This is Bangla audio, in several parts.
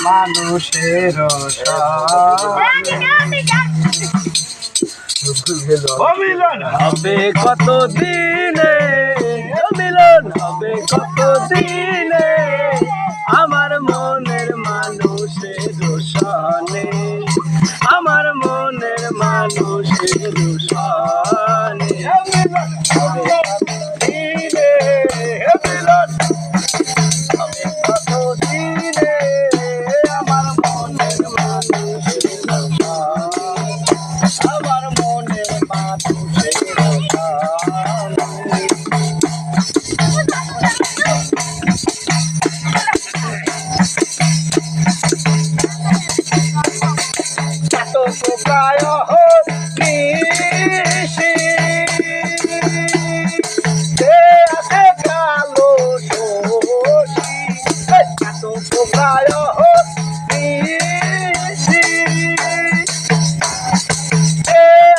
মানুষের মিলন হবে কত দিনে, মিলন হবে কত দিনে আমার মনের মানুষের সনে, আমার মনের মানুষের সনে হবে দিনে, মিলন হবে কত দিনে আমার মনের মানুষের সনে, আমার মনের মানুষের পোকায় কৃষি আছে কালো শোষী, এত পোকায় কৃষি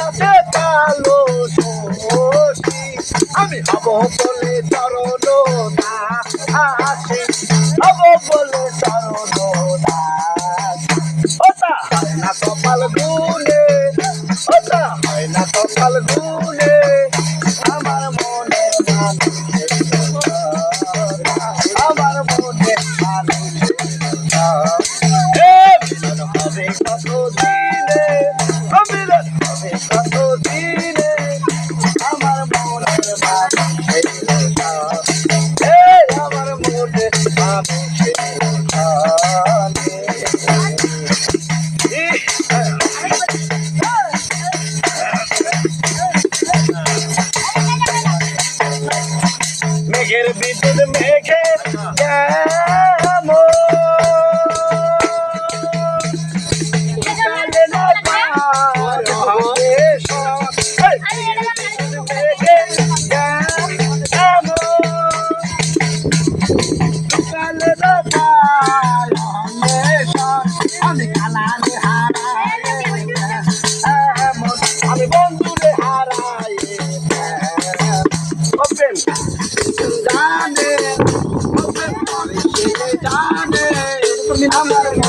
আছে কালো শোষী, আমি হব বলে চরণ দাসে, হব বলে চরণ দাস, ওটা হয় না কপাল গুনে, ওটা হয় না কপাল গুনে আমার মনের মানুষের, আমার মনের মানুষের মিলন হবে কত দিনে, মিলন হবে কত দিনে আমার মনের মানুষের, আমার মনের মানুষের মেঘের বিদ্যুৎ মেঘের আমি কালারে হারাই, আমি বন্ধুরে হারাই জানে, জানে